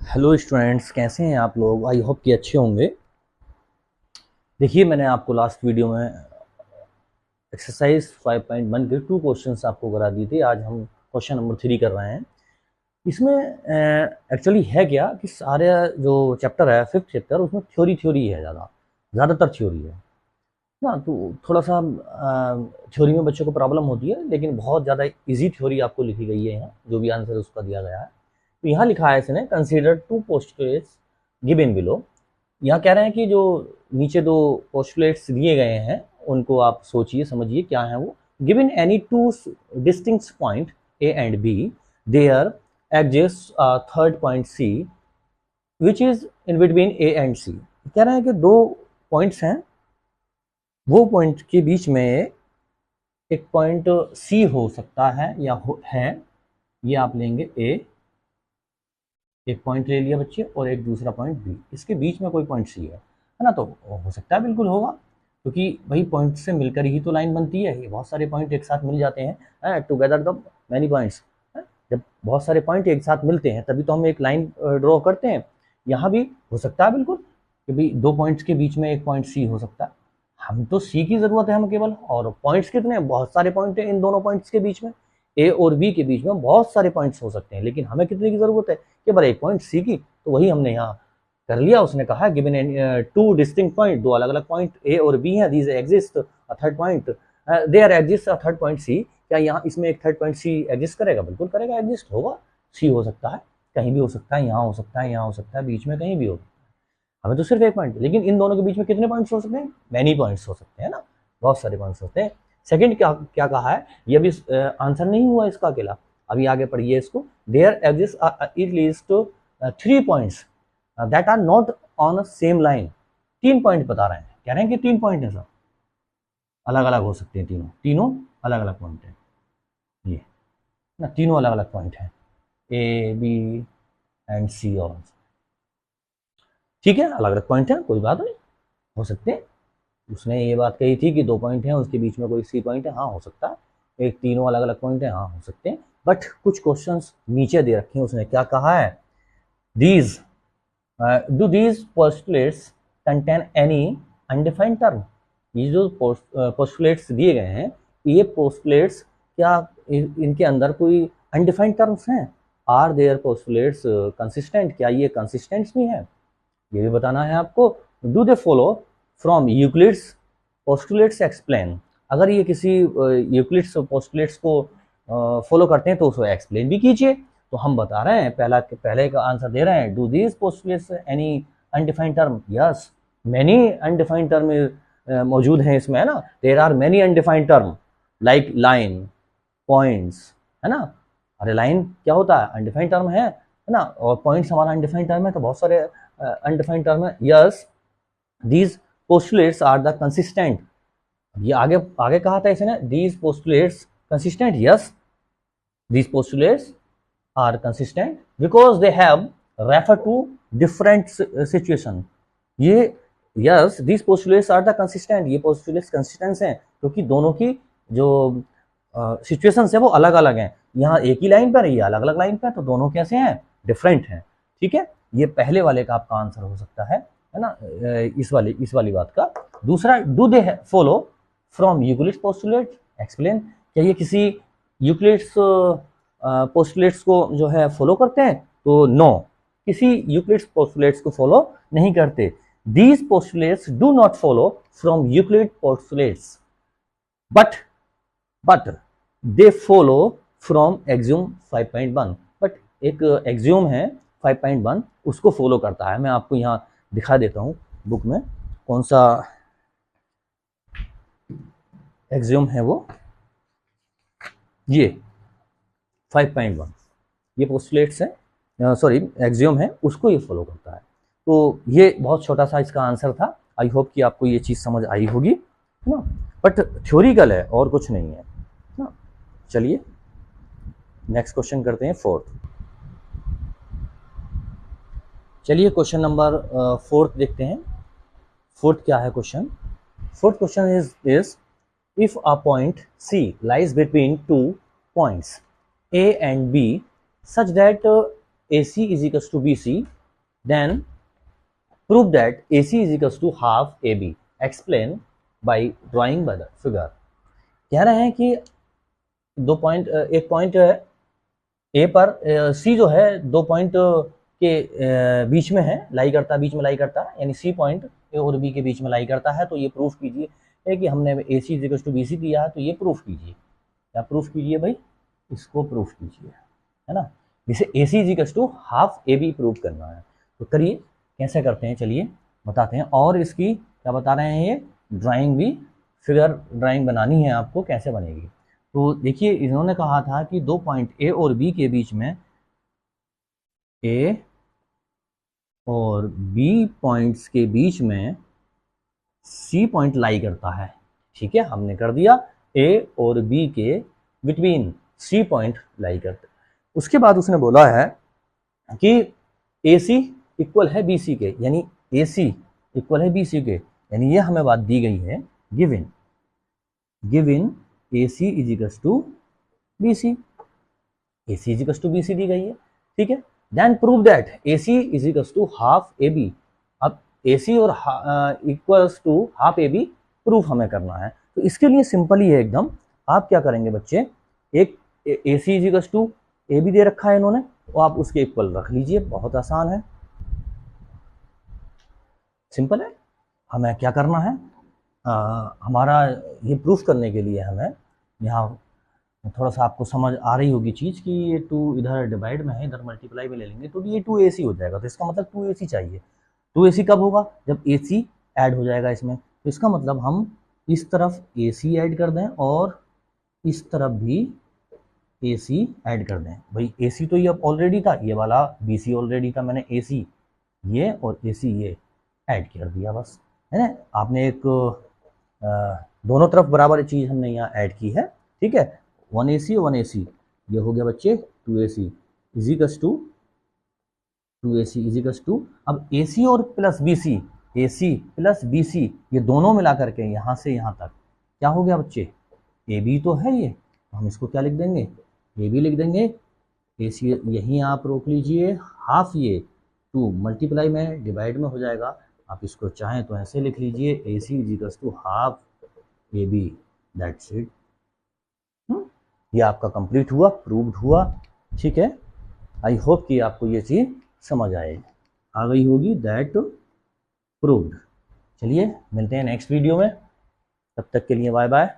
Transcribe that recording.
Hello students, कैसे हैं आप लोग। आई होप कि अच्छे होंगे। देखिए, मैंने आपको लास्ट वीडियो में एक्सरसाइज 5.1 के 2 क्वेश्चंस आपको करा दिए थे। आज हम क्वेश्चन नंबर 3 कर रहे हैं। इसमें एक्चुअली है क्या कि सारे जो चैप्टर है, 5th चैप्टर, उसमें थ्योरी है, ज़्यादातर थ्योरी है ना। तो थोड़ा सा थ्योरी में बच्चों को प्रॉब्लम होती है, लेकिन बहुत ज़्यादा इजी थ्योरी आपको लिखी गई है यहाँ, जो भी आंसर उसका दिया गया है। तो यहाँ लिखा है इसने, कंसीडर 2 पोस्टुलेट्स गिवन बिलो। यहाँ कह रहे हैं कि जो नीचे 2 पोस्टुलेट्स दिए गए हैं उनको आप सोचिए, समझिए क्या है वो। Given any 2 distinct point A and B, there exist third point C which is in between A and C. कह रहे हैं कि 2 पॉइंट्स हैं, वो पॉइंट के बीच में एक पॉइंट सी हो सकता है या है। ये आप लेंगे ए, एक पॉइंट ले लिया बच्चे, और एक दूसरा पॉइंट बी, इसके बीच में कोई पॉइंट सी है ना। तो हो सकता है, बिल्कुल होगा, क्योंकि वही पॉइंट से मिलकर ही तो लाइन बनती है। ये बहुत सारे पॉइंट एक साथ मिल जाते हैं, टुगेदर द मैनी पॉइंट्स। जब बहुत सारे पॉइंट एक साथ मिलते हैं तभी तो हम एक लाइन ड्रॉ करते हैं। यहाँ भी हो सकता है बिल्कुल कि भाई 2 पॉइंट्स के बीच में एक पॉइंट सी हो सकता है। हम तो सी की जरूरत है हम केवल, और पॉइंट्स कितने, बहुत सारे पॉइंट है इन दोनों पॉइंट्स के बीच में। ए और बी के बीच में बहुत सारे पॉइंट्स हो सकते हैं, लेकिन हमें कितने की जरूरत है, केवल एक पॉइंट सी की। तो वही हमने यहाँ कर लिया। उसने कहा गिवन 2 डिस्टिंक्ट पॉइंट, 2 अलग अलग पॉइंट ए और बी हैं, these exist a third point, there exist a third point C. क्या यहाँ इसमें एक थर्ड पॉइंट सी एग्जिस्ट करेगा? बिल्कुल करेगा, एग्जिस्ट होगा। सी हो सकता है, कहीं भी हो सकता है, यहाँ हो सकता है, यहाँ हो सकता है, बीच में कहीं भी हो। हमें तो सिर्फ एक पॉइंट, लेकिन इन दोनों के बीच में कितने पॉइंट्स हो सकते हैं? मैनी पॉइंट्स हो सकते हैं ना, बहुत सारे पॉइंट्स होते हैं। सेकंड क्या क्या कहा है, ये भी आंसर नहीं हुआ इसका अकेला, अभी आगे पढ़िए इसको। There exist at least 3 points that are not on a same line. 3 point बता रहे हैं, कह रहे हैं कि 3 पॉइंट है सर, अलग अलग हो सकते हैं, तीनों तीनों अलग अलग पॉइंट है ये ना, तीनों अलग अलग पॉइंट है, ए बी एंड सी। और ठीक है, अलग अलग पॉइंट है, कोई बात नहीं, हो सकते हैं। उसने ये बात कही थी कि 2 पॉइंट हैं, उसके बीच में कोई सी पॉइंट है, हाँ हो सकता है। एक तीनों अलग अलग पॉइंट है, हाँ हो सकते हैं। बट कुछ क्वेश्चंस नीचे दे रखे हैं, उसने क्या कहा है, these do these postulates contain any undefined term. ये जो पोस्टुलेट्स दिए गए हैं, ये पोस्टुलेट्स क्या इनके अंदर कोई अनडिफाइंड टर्म्स हैं? आर देयर पोस्टुलेट्स कंसिस्टेंट, क्या ये कंसिस्टेंट भी है, ये भी बताना है आपको। Do they follow from Euclid's postulates explain. अगर ये किसी यूक्लिड्स पोस्टुलेट्स को फॉलो करते हैं तो उसको एक्सप्लेन भी कीजिए। तो हम बता रहे हैं, पहले का आंसर दे रहे हैं, do these postulates any undefined term. Yes, many undefined term मौजूद हैं इसमें, है ना। There are many undefined term like line, points, है ना। अरे लाइन क्या होता है, अनडिफाइंड टर्म है ना, और पॉइंट्स हमारा अनडिफाइंड टर्म है, तो बहुत सारे अनडिफाइंड टर्म है। Yes, these postulates are the consistent. ये आगे आगे कहा था इसने, these postulates consistent. Yes, these postulates are consistent because they have refer to different situation. ये yes, these postulates are the consistent, ये पोस्टुलेट्स कंसिस्टेंट हैं क्योंकि दोनों की जो सिचुएशंस है वो अलग अलग हैं। यहाँ एक ही लाइन पर है, ये अलग अलग लाइन पर, तो दोनों कैसे हैं, डिफरेंट हैं। ठीक है, ये पहले वाले का आपका आंसर हो सकता है ना, इस वाली बात का। दूसरा, do they follow from Euclid's postulate explain. क्या ये किसी यूक्लिड्स पोस्टुलेट्स को जो है फॉलो करते हैं? तो नो, किसी यूक्लिड्स पोस्टुलेट्स को फॉलो नहीं करते। These postulates do not follow from Euclid postulates but they follow from axiom 5.1। But एक एक्सियोम है 5.1, उसको फॉलो करता है। मैं आपको यहाँ दिखा देता हूँ बुक में कौन सा एक्सियोम है वो। ये 5.1 ये पोस्टुलेट्स है, सॉरी एक्सियोम है, उसको ये फॉलो करता है। तो ये बहुत छोटा सा इसका आंसर था। आई होप कि आपको ये चीज़ समझ आई होगी, है ना। बट थ्योरिकल है और कुछ नहीं है ना। चलिए नेक्स्ट क्वेश्चन करते हैं, 4th। चलिए क्वेश्चन नंबर 4th देखते हैं। 4th क्या है question? 4th question is if a point C lies between 2 points A and B such that AC is equals to BC, then prove that A C is equals to half A B, explain by drawing by the figure. कह रहे हैं कि दो point, एक point A पर सी जो है दो पॉइंट के बीच में है, लाई करता है, बीच में लाई करता है, यानी सी पॉइंट ए और बी के बीच में लाई करता है। तो ये प्रूफ कीजिए है कि हमने ए सी इक्वल टू बी सी दिया है, तो ये प्रूफ कीजिए। क्या प्रूफ कीजिए भाई? इसको प्रूफ कीजिए, है ना। जिसे A C equal to half A B proof करना है। तो करिए, कैसे करते हैं चलिए बताते हैं। और इसकी क्या बता रहे हैं, ये ड्राइंग भी, फिगर ड्राइंग बनानी है आपको, कैसे बनेगी। तो देखिए, इन्होंने कहा था कि दो पॉइंट ए और बी के बीच में, ए और बी पॉइंट्स के बीच में सी पॉइंट लाई करता है। ठीक है, हमने कर दिया, ए और बी के बिटवीन सी पॉइंट लाई करते। उसके बाद उसने बोला है कि ए सी इक्वल है बी सी के, यानी ए सी इक्वल है बी सी के, यानी ये हमें बात दी गई है, given A C is equals to B C, A C is equals to B C दी गई है। ठीक है, then prove that A C is equals to half A B. अब ए सी और equals to half A B proof हमें करना है। तो इसके लिए सिंपल ही है एकदम। आप क्या करेंगे बच्चे, एक A C is equals to A B दे रखा है इन्होंने, तो आप उसके इक्वल रख लीजिए, बहुत आसान है, सिंपल है। हमें क्या करना है, हमारा ये प्रूफ करने के लिए हमें यहाँ थोड़ा सा आपको समझ आ रही होगी चीज़ कि ये 2 इधर डिवाइड में है, इधर मल्टीप्लाई में ले लेंगे तो ये 2ac हो जाएगा। तो इसका मतलब 2ac चाहिए। 2ac कब होगा? जब ac ऐड हो जाएगा इसमें। तो इसका मतलब हम इस तरफ ac ऐड कर दें और इस तरफ भी ac ऐड कर दें। भाई ac तो ये ऑलरेडी था, ये वाला bc ऑलरेडी था, मैंने ac ये और ac ये ऐड कर दिया बस, है ना। आपने एक दोनों तरफ बराबर चीज़ हमने यहाँ ऐड की है। ठीक है, 1ac 1ac, ये हो गया बच्चे 2ac equals to 2ac equals to, अब ac और plus bc, ac plus bc ये दोनों मिला करके यहाँ से यहाँ तक क्या हो गया बच्चे, ab तो है ये, तो हम इसको क्या लिख देंगे, ab लिख देंगे। ac यहीं आप रोक लीजिए, हाफ ये 2 मल्टीप्लाई में डिवाइड में हो जाएगा। आप इसको चाहें तो ऐसे लिख लीजिए, ac equals to half ab, that's it. ये आपका कंप्लीट हुआ, प्रूव्ड हुआ। ठीक है, आई होप कि आपको ये चीज़ समझ आ गई होगी, दैट प्रूव्ड। चलिए मिलते हैं नेक्स्ट वीडियो में, तब तक के लिए बाय बाय।